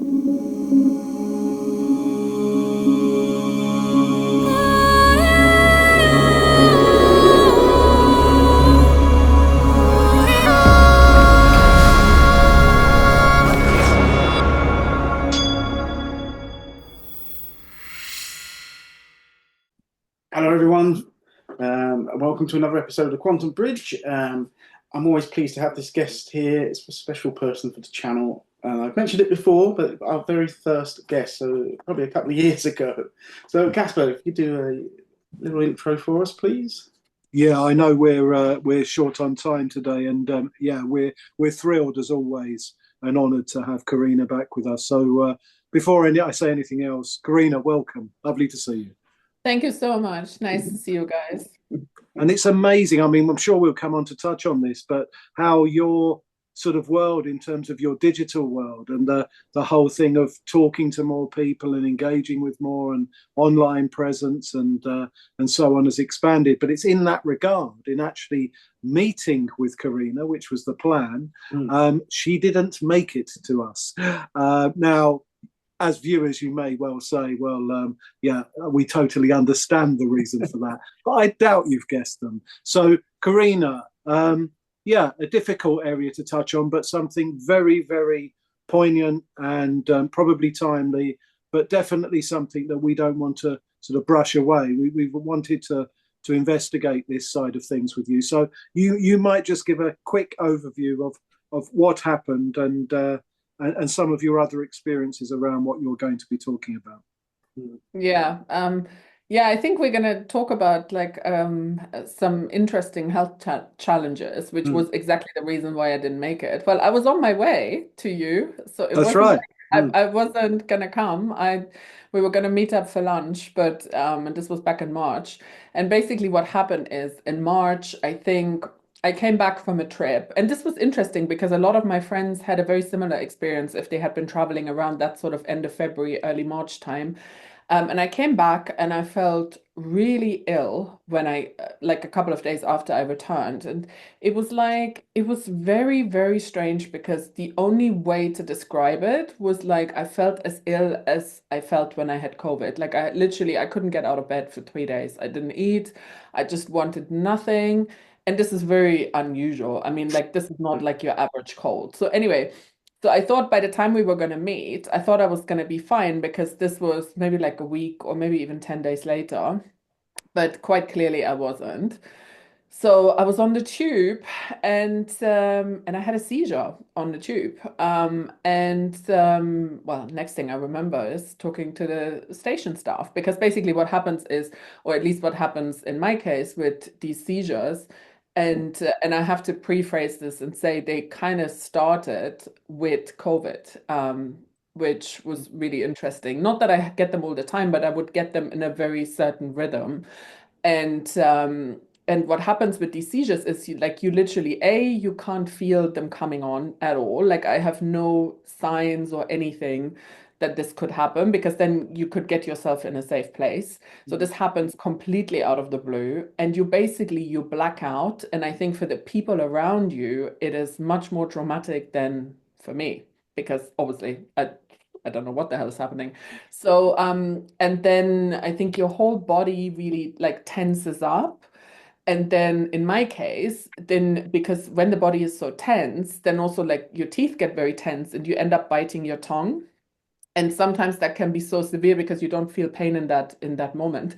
Hello, everyone. Welcome to another episode of the Quantum Bridge. I'm always pleased to have this guest here. It's a special person for the channel. I've mentioned it before, but our very first guest, so probably a couple of years ago. So, Casper, if you do a little intro for us, please. Yeah, I know we're short on time today, and yeah, we're thrilled as always and honoured to have Corina back with us. So before I say anything else, Corina, welcome. Lovely to see you. Thank you so much. Nice to see you guys. And it's amazing. I mean, I'm sure we'll come on to touch on this, but how your sort of world in terms of your digital world and the whole thing of talking to more people and engaging with more and online presence and so on has expanded. But it's in that regard, in actually meeting with Corina, which was the plan. She didn't make it to us. Now, as viewers, you may well say, well, yeah, we totally understand the reason for that, but I doubt you've guessed them. So, Corina, yeah, a difficult area to touch on, but something very, very poignant and probably timely, but definitely something that we don't want to sort of brush away. We've wanted to investigate this side of things with you. So you might just give a quick overview of what happened and some of your other experiences around what you're going to be talking about. Yeah. Yeah, I think we're going to talk about like some interesting health challenges, which was exactly the reason why I didn't make it. Well, I was on my way to you, so it That's wasn't right. like I wasn't going to come. We were going to meet up for lunch, but and this was back in March. And basically what happened is in March, I think I came back from a trip, and this was interesting because a lot of my friends had a very similar experience if they had been traveling around that sort of end of February, early March time. And I came back and I felt really ill when like a couple of days after I returned. And it was very, very strange because the only way to describe it was like I felt as ill as I felt when I had COVID. Like I couldn't get out of bed for 3 days. I didn't eat. I just wanted nothing. And this is very unusual. I mean, like this is not like your average cold. So anyway, so I thought by the time we were going to meet, I thought I was going to be fine because this was maybe like a week or maybe even 10 days later. But quite clearly I wasn't. So I was on the tube and I had a seizure on the tube. Well, next thing I remember is talking to the station staff because basically what happens is, or at least what happens in my case with these seizures, and I have to rephrase this and say they kind of started with COVID, which was really interesting. Not that I get them all the time, but I would get them in a very certain rhythm. And what happens with these seizures is you literally, you can't feel them coming on at all. Like I have no signs or anything that this could happen because then you could get yourself in a safe place. So this happens completely out of the blue and you black out. And I think for the people around you, it is much more traumatic than for me because obviously I don't know what the hell is happening. So, and then I think your whole body really like tenses up. And then in my case, then because when the body is so tense, then also like your teeth get very tense and you end up biting your tongue. And sometimes that can be so severe because you don't feel pain in that moment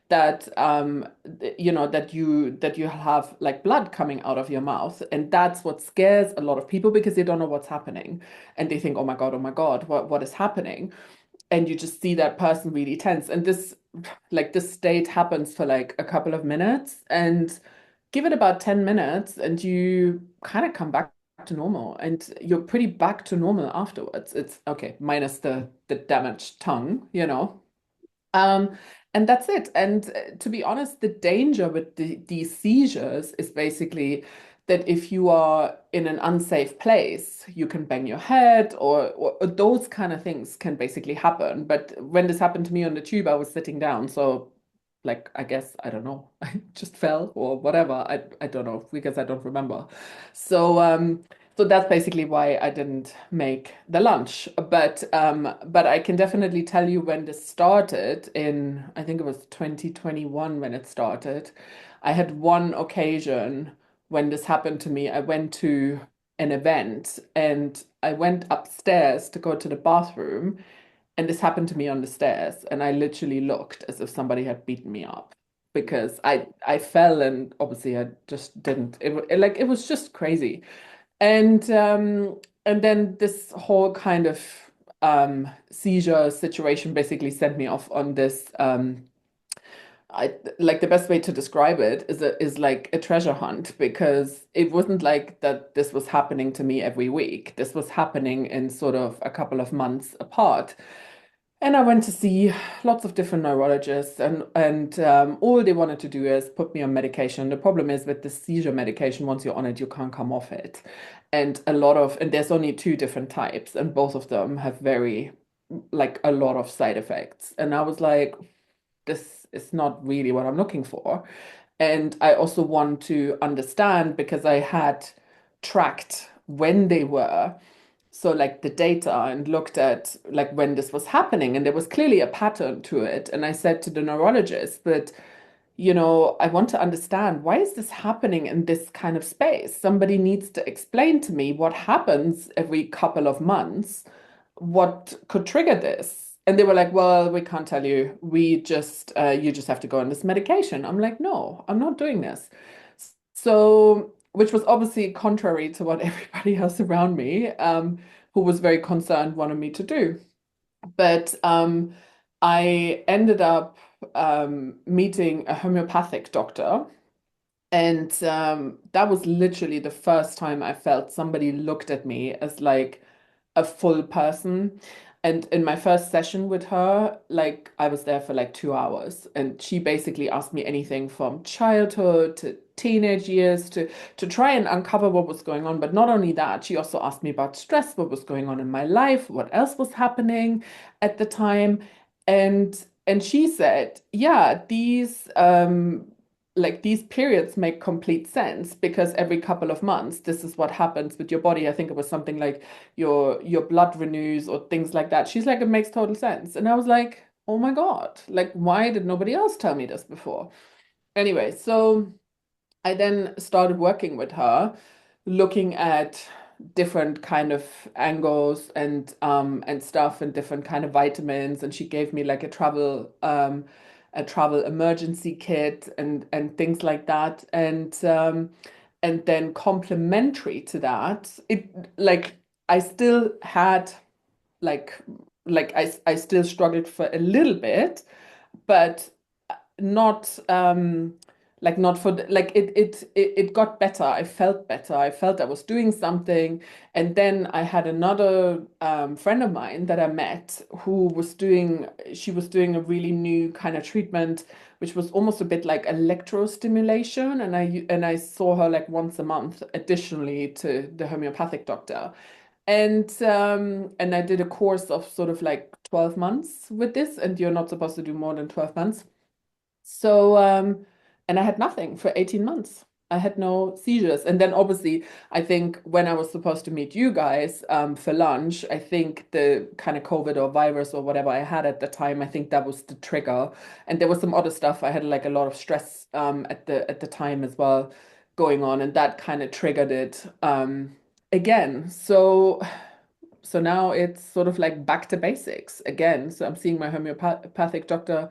that that you have like blood coming out of your mouth. And that's what scares a lot of people because they don't know what's happening. And they think, oh my God, what is happening? And you just see that person really tense. And this state happens for like a couple of minutes and give it about 10 minutes and you kind of come back to normal and you're pretty back to normal afterwards. It's okay, minus the damaged tongue, and that's it. And to be honest, the danger with these seizures is basically that if you are in an unsafe place, you can bang your head or those kind of things can basically happen. But when this happened to me on the tube, I was sitting down. So like, I guess, I don't know, I just fell or whatever. I don't know because I don't remember. So So that's basically why I didn't make the lunch. But I can definitely tell you when this started in, I think it was 2021 when it started. I had one occasion when this happened to me. I went to an event and I went upstairs to go to the bathroom, and this happened to me on the stairs, and I literally looked as if somebody had beaten me up because I fell, and obviously I just didn't. It was just crazy. And then this whole kind of seizure situation basically sent me off on this I like the best way to describe it is like a treasure hunt, because it wasn't like that this was happening to me every week. This was happening in sort of a couple of months apart. And I went to see lots of different neurologists, and all they wanted to do is put me on medication. The problem is with the seizure medication, once you're on it, you can't come off it. And there's only two different types, and both of them have like a lot of side effects. And I was like, this is not really what I'm looking for. And I also want to understand, because I had tracked when they were, so like the data, and looked at like when this was happening, and there was clearly a pattern to it. And I said to the neurologist, but I want to understand, why is this happening in this kind of space? Somebody needs to explain to me what happens every couple of months, what could trigger this. And they were like, well, we can't tell you. You just have to go on this medication. I'm like, no, I'm not doing this. So, which was obviously contrary to what everybody else around me, who was very concerned, wanted me to do. But I ended up meeting a homeopathic doctor. And that was literally the first time I felt somebody looked at me as like a full person. And in my first session with her, like I was there for like 2 hours, and she basically asked me anything from childhood to teenage years to try and uncover what was going on. But not only that, she also asked me about stress, what was going on in my life, what else was happening at the time. And she said, yeah, these periods make complete sense, because every couple of months, this is what happens with your body. I think it was something like your blood renews or things like that. She's like, it makes total sense. And I was like, oh my God, like, why did nobody else tell me this before? Anyway, so I then started working with her, looking at different kind of angles and stuff, and different kind of vitamins. And she gave me like a travel emergency kit and things like that. And then complementary to that, it like I still had like I still struggled for a little bit, but not not for like it got better. I felt better. I felt I was doing something. And then I had another friend of mine that I met, who was doing she was doing a really new kind of treatment, which was almost a bit like electrostimulation. And I saw her like once a month, additionally to the homeopathic doctor. And I did a course of sort of like 12 months with this, and you're not supposed to do more than 12 months. So, and I had nothing for 18 months. I had no seizures. And then obviously, I think when I was supposed to meet you guys for lunch, I think the kind of COVID or virus or whatever I had at the time, I think that was the trigger. And there was some other stuff. I had like a lot of stress at the time as well going on, and that kind of triggered it again. So now it's sort of like back to basics again. So I'm seeing my homeopathic doctor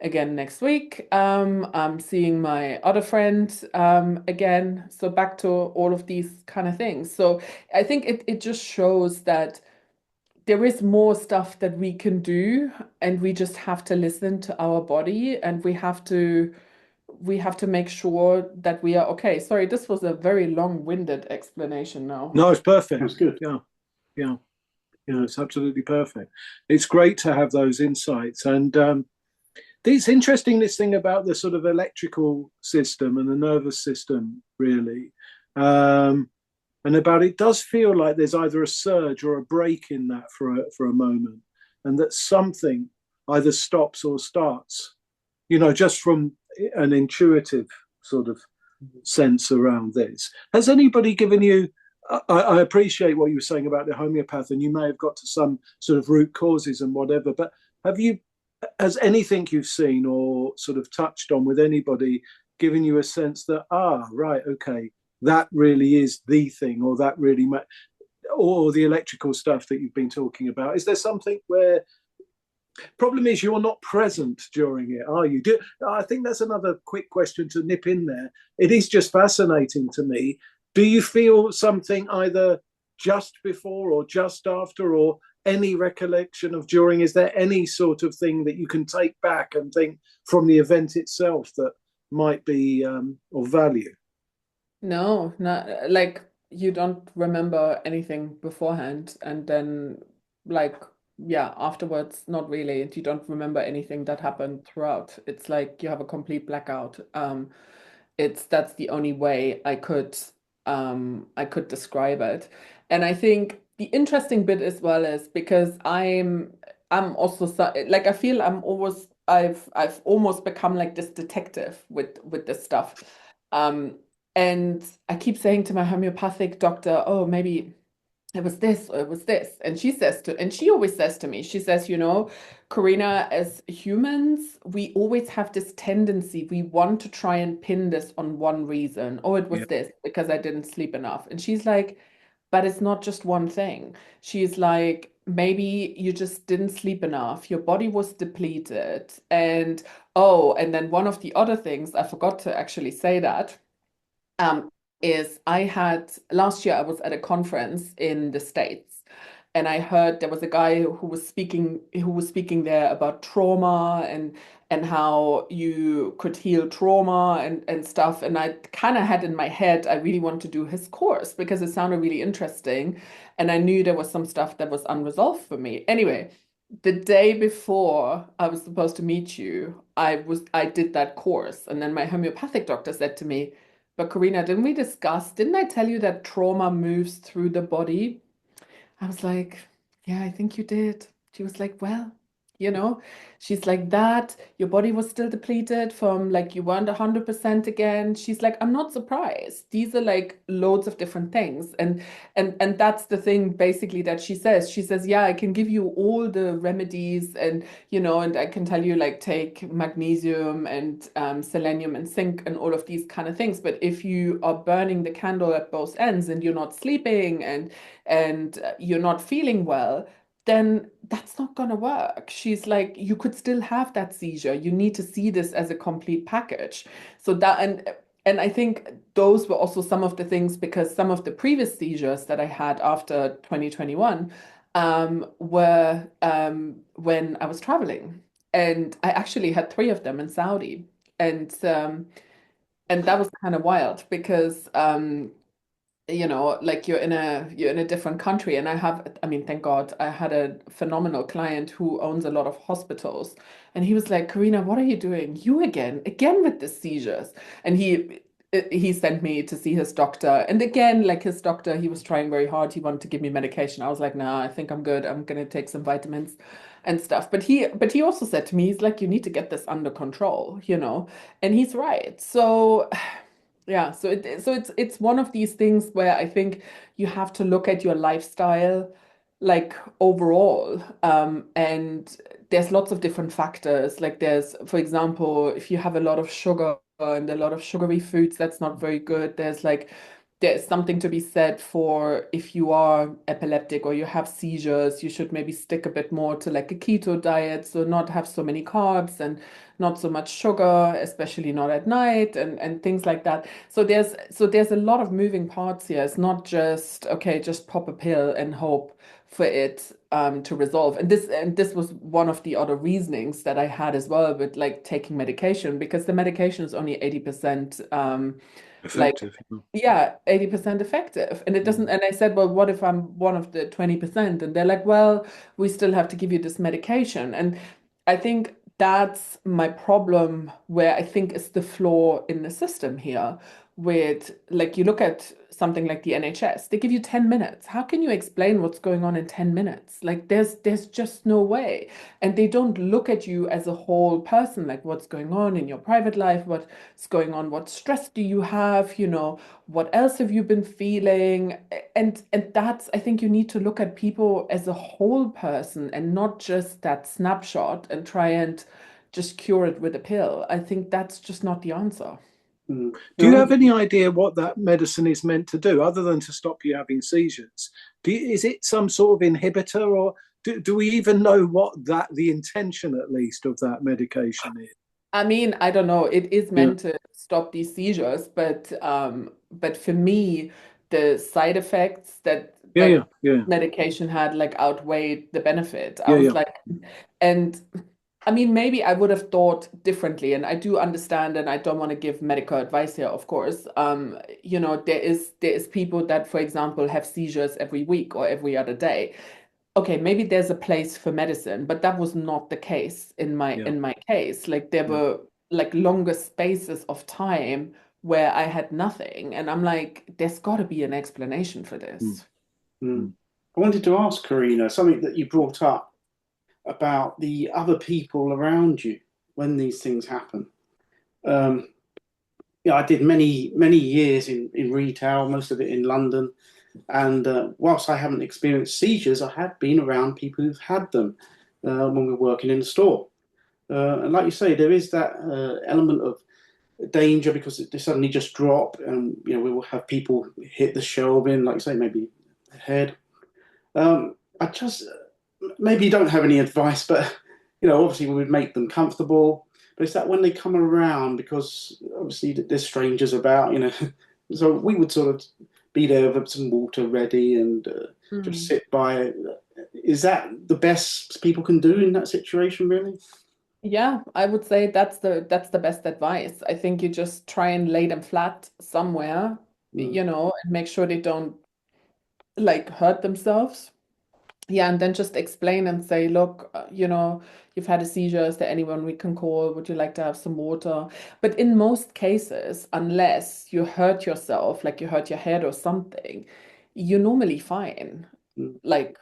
again next week. I'm seeing my other friend again. So back to all of these kind of things. So I think it just shows that there is more stuff that we can do, and we just have to listen to our body, and we have to make sure that we are okay. Sorry, this was a very long-winded explanation now. No, it's perfect. That's good. Yeah, it's absolutely perfect. It's great to have those insights. And it's interesting, this thing about the sort of electrical system and the nervous system, really. And about it does feel like there's either a surge or a break in that for a moment, and that something either stops or starts, just from an intuitive sort of sense around this. Has anybody given you I appreciate what you were saying about the homeopath, and you may have got to some sort of root causes and whatever. But has anything you've seen or sort of touched on with anybody given you a sense that, right, okay, that really is the thing, or that really, or the electrical stuff that you've been talking about? Is there something where problem is you're not present during it, are you? I think that's another quick question to nip in there. It is just fascinating to me. Do you feel something either just before or just after, or any recollection of during? Is there any sort of thing that you can take back and think from the event itself that might be of value? No, not like you don't remember anything beforehand, and then like yeah, afterwards, not really. You don't remember anything that happened throughout. It's like you have a complete blackout. That's the only way I could describe it. And I think the interesting bit as well is because I'm also like I feel I've almost become like this detective with this stuff. Um, and I keep saying to my homeopathic doctor, oh, maybe it was this or it was this. And she always says to me, she says, Corina, as humans, we always have this tendency. We want to try and pin this on one reason. Oh, it Yeah, was this because I didn't sleep enough. And she's like, but it's not just one thing. She's like, maybe you just didn't sleep enough. Your body was depleted. And oh, and then one of the other things, I forgot to actually say that um, is I had last year I was at a conference in the States, and I heard there was a guy who was speaking there about trauma and how you could heal trauma and stuff. And I kind of had in my head I really want to do his course because it sounded really interesting, and I knew there was some stuff that was unresolved for me. Anyway, the day before I was supposed to meet you, I did that course, and then my homeopathic doctor said to me, but Corina, didn't I tell you that trauma moves through the body? I was like, yeah, I think you did. She was like, well, you know, she's like that. Your body was still depleted from like you weren't 100% again. She's like, I'm not surprised. These are like loads of different things. And that's the thing basically that she says. She says, yeah, I can give you all the remedies and and I can tell you like take magnesium and selenium and zinc and all of these kind of things. But if you are burning the candle at both ends and you're not sleeping and you're not feeling well, then that's not going to work. She's like, you could still have that seizure. You need to see this as a complete package. So that and I think those were also some of the things because some of the previous seizures that I had after 2021 were when I was traveling. And I actually had three of them in Saudi. And that was kind of wild because like you're in a different country. And I mean, thank God, I had a phenomenal client who owns a lot of hospitals. And he was like, Karina, what are you doing? You again with the seizures. And he sent me to see his doctor. And again, like his doctor, he was trying very hard. He wanted to give me medication. I was like, nah, I think I'm good. I'm gonna take some vitamins and stuff. But he also said to me, he's like, you need to get this under control. And he's right. So yeah, so it's one of these things where I think you have to look at your lifestyle like overall. And there's lots of different factors. Like there's, for example, if you have a lot of sugar and a lot of sugary foods, that's not very good. There's something to be said for if you are epileptic or you have seizures, you should maybe stick a bit more to like a keto diet, so not have so many carbs and not so much sugar, especially not at night and things like that. So there's a lot of moving parts here. It's not just okay, just pop a pill and hope for it to resolve. And this was one of the other reasonings that I had as well with like taking medication because the medication is only 80% like effective. yeah, 80% effective. And it doesn't, Mm. and I said, well, what if I'm one of the 20%? And they're like, well, we still have to give you this medication. And I think that's my problem, where I think is the flaw in the system here, with, like, you look at something like the NHS, they give you 10 minutes. How can you explain what's going on in 10 minutes? Like, there's just no way. And they don't look at you as a whole person, like what's going on in your private life, what's going on, what stress do you have, what else have you been feeling? And that's, I think you need to look at people as a whole person and not just that snapshot and try and just cure it with a pill. I think that's just not the answer. Mm. Do you have any idea what that medicine is meant to do, other than to stop you having seizures? Is it some sort of inhibitor, or do we even know what the intention, at least, of that medication is? I mean, I don't know. It is meant to stop these seizures, but for me, the side effects that Yeah. medication had like outweighed the benefit. I Yeah, was yeah. like, and I mean, maybe I would have thought differently, and I do understand, and I don't want to give medical advice here, of course. There is people that, for example, have seizures every week or every other day. Okay, maybe there's a place for medicine, but that was not the case in my Yeah. in my case. Like there Yeah. were like longer spaces of time where I had nothing, and I'm like, there's got to be an explanation for this. Mm. I wanted to ask Corina something that you brought up about the other people around you when these things happen. I did many years in retail, most of it in London, and whilst I haven't experienced seizures, I have been around people who've had them when we're working in the store. And like you say, there is that element of danger because they suddenly just drop, and we will have people hit the shelving, like you say, maybe the head. I just maybe you don't have any advice, but obviously we would make them comfortable. But it's that when they come around, because obviously there's strangers about. So we would sort of be there with some water ready and just sit by. Is that the best people can do in that situation, really? Yeah, I would say that's the best advice. I think you just try and lay them flat somewhere, Mm, and make sure they don't like hurt themselves. Yeah, and then just explain and say, look, you've had a seizure. Is there anyone we can call? Would you like to have some water? But in most cases, unless you hurt yourself, like you hurt your head or something, you're normally fine. mm, Like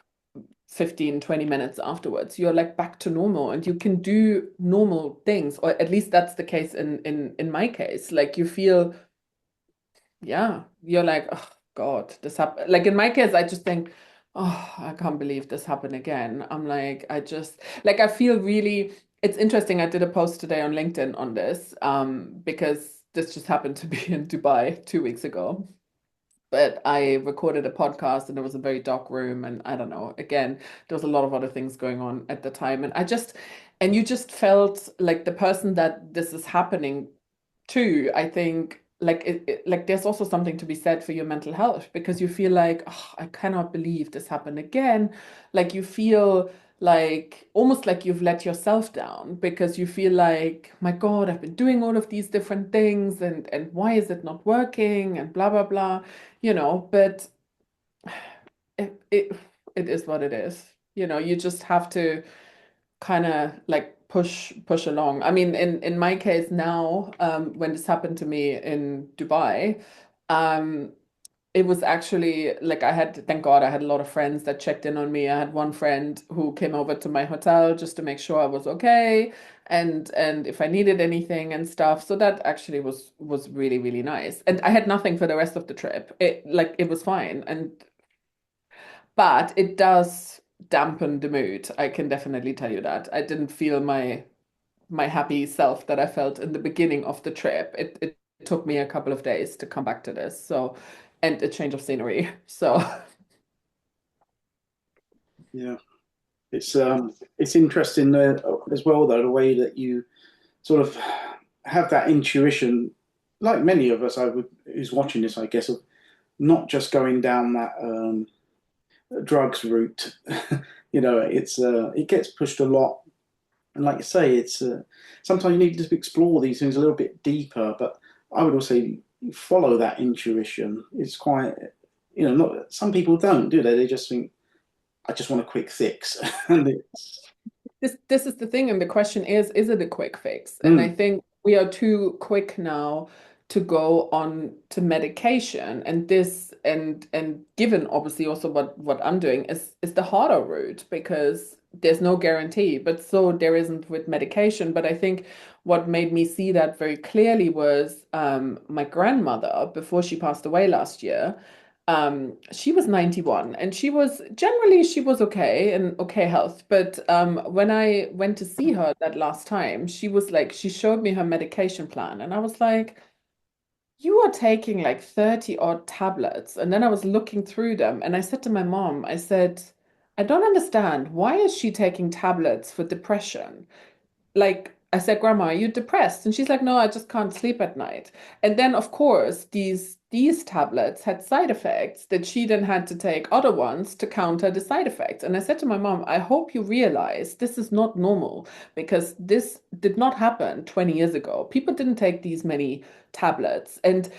15, 20 minutes afterwards, you're like back to normal and you can do normal things, or at least that's the case in my case. Like you feel, yeah, you're like, oh God, this happened. Like in my case, I just think, oh, I can't believe this happened again. I'm like, I feel really, it's interesting. I did a post today on LinkedIn on this, because this just happened to be in Dubai 2 weeks ago. But I recorded a podcast and it was a very dark room. And I don't know, again, there was a lot of other things going on at the time. And you just felt like the person that this is happening to, I think, like like there's also something to be said for your mental health because you feel like, oh, I cannot believe this happened again. Like you feel like almost like you've let yourself down because you feel like, my God, I've been doing all of these different things and why is it not working and blah blah blah, but it it is what it is. You just have to kind of like push along. I mean, in my case now, when this happened to me in Dubai, um, it was actually like thank God, I had a lot of friends that checked in on me. I had one friend who came over to my hotel just to make sure I was okay and if I needed anything and stuff. So that actually was really, really nice. And I had nothing for the rest of the trip. It was fine. But it does dampen the mood. I can definitely tell you that. I didn't feel my happy self that I felt in the beginning of the trip. It took me a couple of days to come back to this. So, and a change of scenery. So, yeah, it's interesting as well, though, the way that you sort of have that intuition, like many of us, who's watching this, I guess, of not just going down that drugs route. It gets pushed a lot, and like you say, it's sometimes you need to explore these things a little bit deeper. But I would also follow that intuition. It's quite, not some people don't do they? They just think, I just want a quick fix, and it's this is the thing, and the question is it a quick fix? And I mm, think we are too quick now to go on to medication. And this and given obviously also what I'm doing is the harder route because there's no guarantee. But so there isn't with medication. But I think what made me see that very clearly was my grandmother before she passed away last year. She was 91 and she was generally she was okay and okay health. But when I went to see her that last time, she was like, she showed me her medication plan, and I was like, you are taking like 30 odd tablets. And then I was looking through them and I said to my mom, I said, I don't understand. Why is she taking tablets for depression? Like I said, Grandma, are you depressed? And she's like, no, I just can't sleep at night. And then of course these tablets had side effects that she then had to take other ones to counter the side effects. And I said to my mom, I hope you realize this is not normal because this did not happen 20 years ago. People didn't take these many tablets. And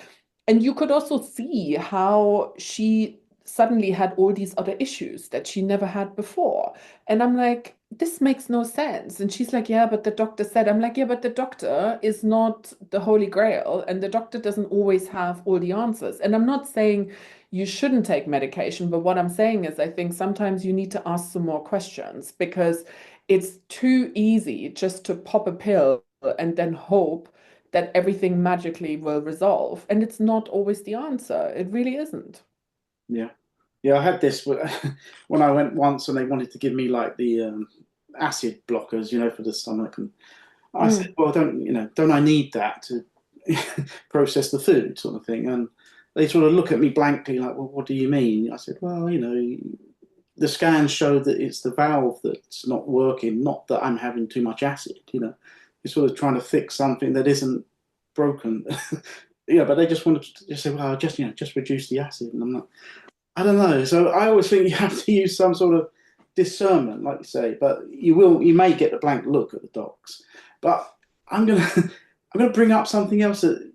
you could also see how she suddenly had all these other issues that she never had before. And I'm like, this makes no sense. And she's like, yeah, but the doctor said, I'm like, yeah, but the doctor is not the Holy Grail, and the doctor doesn't always have all the answers. And I'm not saying you shouldn't take medication, but what I'm saying is I think sometimes you need to ask some more questions because it's too easy just to pop a pill and then hope that everything magically will resolve. And it's not always the answer. It really isn't. Yeah. Yeah, I had this when I went once and they wanted to give me like the acid blockers, for the stomach. And I said, Mm. well, don't I need that to process the food sort of thing? And they sort of look at me blankly like, well, what do you mean? I said, well, the scans show that it's the valve that's not working, not that I'm having too much acid, You're sort of trying to fix something that isn't broken. But they just wanted to just say, well, just reduce the acid. And I'm like, I don't know. So I always think you have to use some sort of discernment, like you say, but you may get a blank look at the docs. But I'm gonna bring up something else that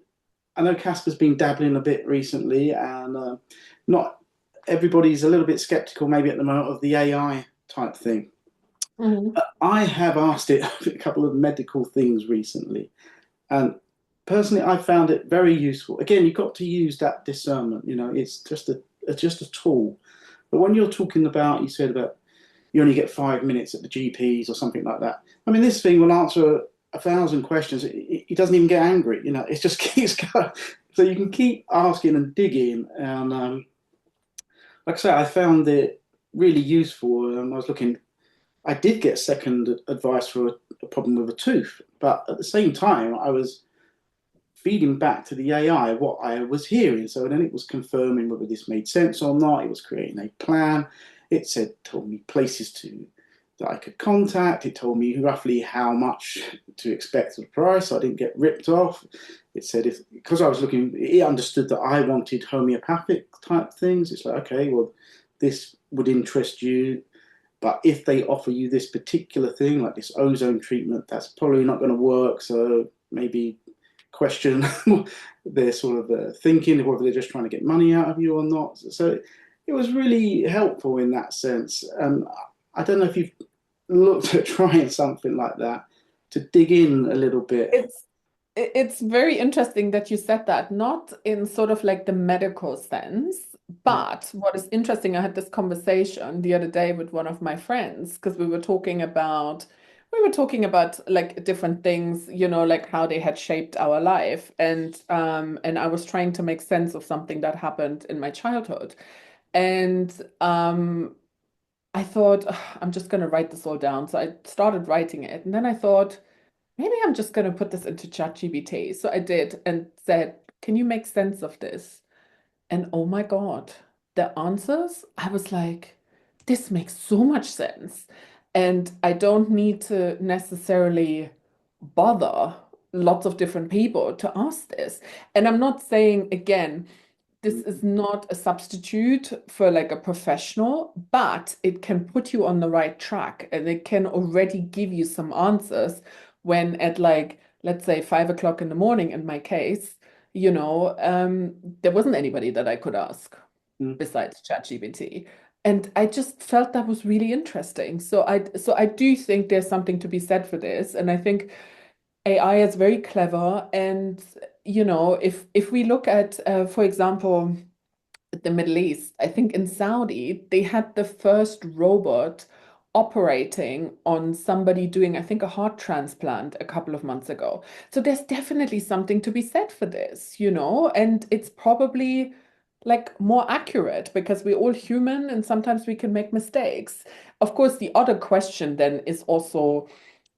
I know Casper's been dabbling a bit recently, and not everybody's a little bit skeptical maybe at the moment of the AI type thing. Mhm. I have asked it a couple of medical things recently, and personally, I found it very useful. Again, you've got to use that discernment. It's just a tool. But when you're talking about, you said about you only get 5 minutes at the GPs or something like that. I mean, this thing will answer 1,000 questions. It doesn't even get angry. It just keeps going. So you can keep asking and digging. And like I say, I found it really useful. I was looking. I did get second advice for a problem with a tooth, but at the same time, I was feeding back to the AI what I was hearing. So then it was confirming whether this made sense or not. It was creating a plan. Told me places that I could contact. It told me roughly how much to expect for the price, so I didn't get ripped off. It said because I was looking, it understood that I wanted homeopathic type things. It's like, okay, well, this would interest you, but if they offer you this particular thing, like this ozone treatment, that's probably not going to work. So maybe question their sort of thinking, whether they're just trying to get money out of you or not. So it was really helpful in that sense. And I don't know if you've looked at trying something like that to dig in a little bit. It's very interesting that you said that, not in sort of like the medical sense, but what is interesting, I had this conversation the other day with one of my friends because we were talking about like different things, like how they had shaped our life, and I was trying to make sense of something that happened in my childhood, and I thought, "Ugh, I'm just going to write this all down." So I started writing it, and then I thought, maybe I'm just going to put this into ChatGPT. So I did and said, can you make sense of this? And oh my God, the answers, I was like, this makes so much sense. And I don't need to necessarily bother lots of different people to ask this. And I'm not saying, again, this is not a substitute for like a professional, but it can put you on the right track and it can already give you some answers when at like, let's say 5 o'clock in the morning in my case, there wasn't anybody that I could ask Mm. besides ChatGPT. And I just felt that was really interesting. So I do think there's something to be said for this. And I think AI is very clever, and you know, if we look at, for example, the Middle East, I think in Saudi, they had the first robot operating on somebody doing, I think, a heart transplant a couple of months ago. So there's definitely something to be said for this, you know, and it's probably like more accurate because we're all human and sometimes we can make mistakes. Of course, the other question then is also,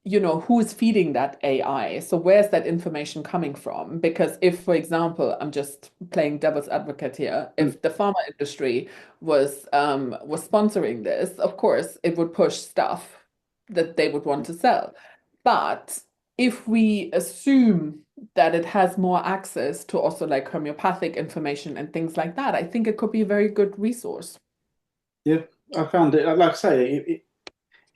you know, who is feeding that AI? So where's that information coming from? Because if, for example, I'm just playing devil's advocate here, if the pharma industry was sponsoring this, of course, it would push stuff that they would want to sell. But if we assume that it has more access to also like homeopathic information and things like that, I think it could be a very good resource. Yeah, I found it, like I say,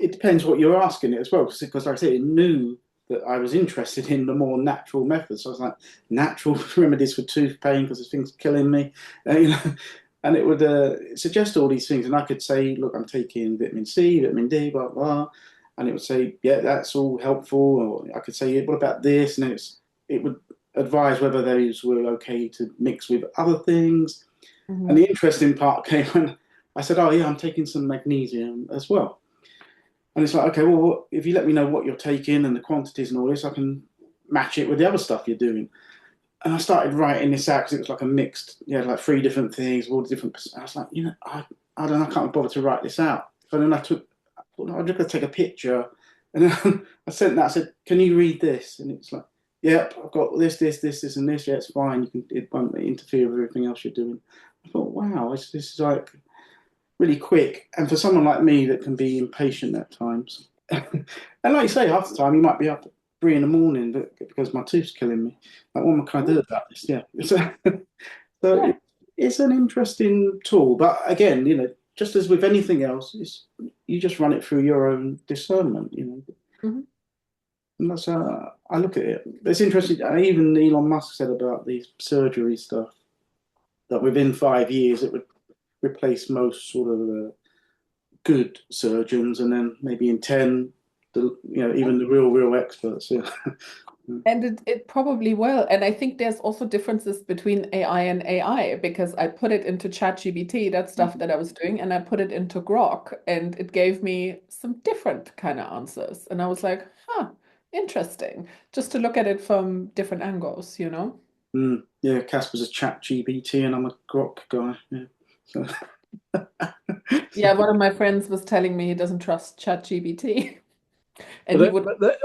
it depends what you're asking it as well, because like I say, it knew that I was interested in the more natural methods. So I was like, natural remedies for tooth pain because this thing's killing me, you know, and it would suggest all these things, and I could say, look, I'm taking vitamin C, vitamin D, blah blah, and it would say, yeah, that's all helpful. Or I could say, what about this, and it would advise whether those were okay to mix with other things. And the interesting part came when I said, oh yeah, I'm taking some magnesium as well. And it's like, okay, well, if you let me know what you're taking and the quantities and all this, I can match it with the other stuff you're doing. And I started writing this out because it was like a mixed, like 3 different things, all the different. I was like, I don't know, I can't bother to write this out. So then I thought, I'm just going to take a picture. And then I sent that, I said, can you read this? And it's like, yep, I've got this, and this. Yeah, it's fine. It won't interfere with everything else you're doing. I thought, wow, this is like really quick. And for someone like me that can be impatient at times, and like you say, half the time you might be up at 3 in the morning because my tooth's killing me. Like, what can I do about this? Yeah. So it's an interesting tool. But again, just as with anything else, you just run it through your own discernment. And that's how I look at it. It's interesting. Even Elon Musk said about the surgery stuff that within 5 years it would replace most sort of good surgeons, and then maybe in 10, even the real experts. Yeah. And it probably will. And I think there's also differences between AI and AI because I put it into ChatGPT, that stuff that I was doing, and I put it into Grok, and it gave me some different kind of answers. And I was like, interesting. Just to look at it from different angles, Yeah, Casper's a ChatGPT, and I'm a Grok guy. Yeah. So. Yeah, one of my friends was telling me he doesn't trust ChatGPT. And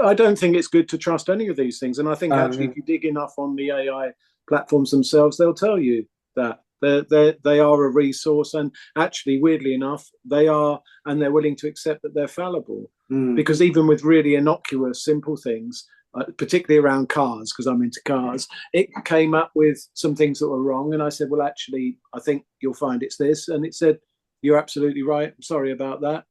I don't think it's good to trust any of these things. And I think actually, if you dig enough on the AI platforms themselves, they'll tell you that they are a resource. And actually, weirdly enough, they are, and they're willing to accept that they're fallible. Because even with really innocuous, simple things, particularly around cars, because I'm into cars, it came up with some things that were wrong. And I said, well, actually, I think you'll find it's this. And it said, you're absolutely right. I'm sorry about that.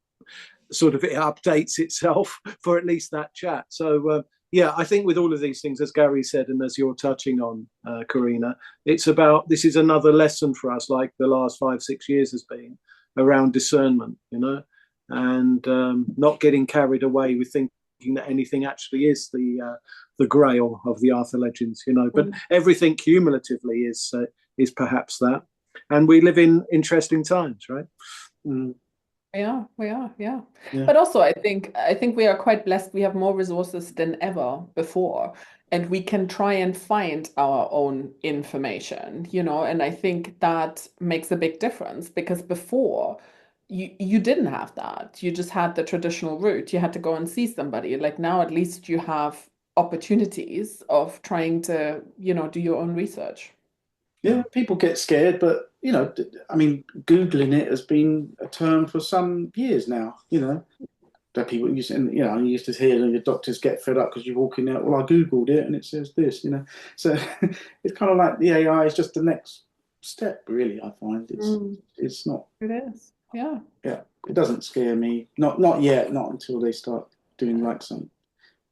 Sort of it updates itself for at least that chat. So yeah, I think with all of these things, as Gary said, and as you're touching on, Corina, it's about, this is another lesson for us, like the last 5-6 years has been, around discernment, and not getting carried away with thinking that anything actually is the grail of the Arthur legends, but everything cumulatively is perhaps that. And we live in interesting times, right? We are, yeah. But also, I think we are quite blessed. We have more resources than ever before, and we can try and find our own information, and I think that makes a big difference because before you didn't have that. You just had the traditional route. You had to go and see somebody. Like now, at least you have opportunities of trying to, do your own research. Yeah, people get scared, but I mean, Googling it has been a term for some years now. That people use, and I used to hear your doctors get fed up because you walk in there. Well, I Googled it and it says this. So it's kind of like the AI is just the next step. Really, I find it's not. It is, yeah. Yeah, it doesn't scare me. Not yet. Not until they start doing like some.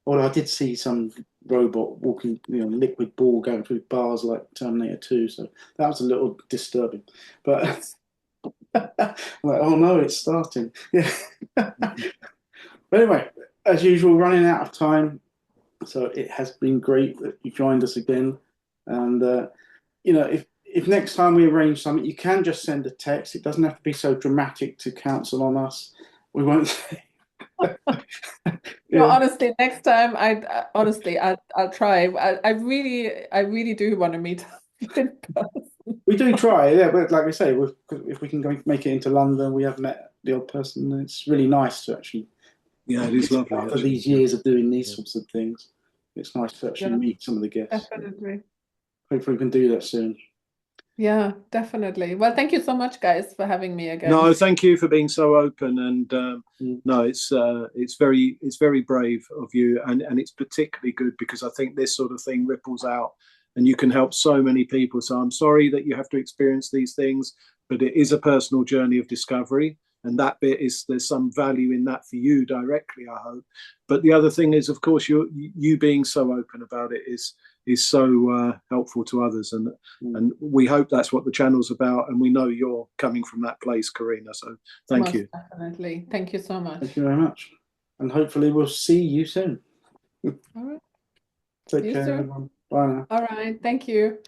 Although I did see some robot walking, liquid ball going through bars like Terminator 2, so that was a little disturbing. But I'm like, oh no, it's starting. Yeah. But anyway, as usual, running out of time. So it has been great that you joined us again. And you know, if next time we arrange something, you can just send a text. It doesn't have to be so dramatic to counsel on us. We won't say. No, Yeah. honestly, next time I'll try. I really do want to meet in person. We do try, yeah, but like I say, if we can make it into London, we have met the odd person. It's really nice to actually, Yeah, it is lovely. after Actually. these years of doing these sorts of things, it's nice to actually Yeah, meet some of the guests. definitely. Hopefully, we can do that soon. Yeah, definitely. Well, thank you so much, guys, for having me again. No, thank you for being so open, and Mm. no, it's very brave of you, and it's particularly good because I think this sort of thing ripples out, and you can help so many people. So I'm sorry that you have to experience these things, but it is a personal journey of discovery, and that bit is there's some value in that for you directly, I hope. But the other thing is, of course, you being so open about it is so helpful to others, and we hope that's what the channel's about, and we know you're coming from that place, Corina, so thank you. Most definitely. Thank you so much. Thank you very much, and hopefully we'll see you soon. All right. Take See you care, soon. everyone. Bye now. All right. Thank you.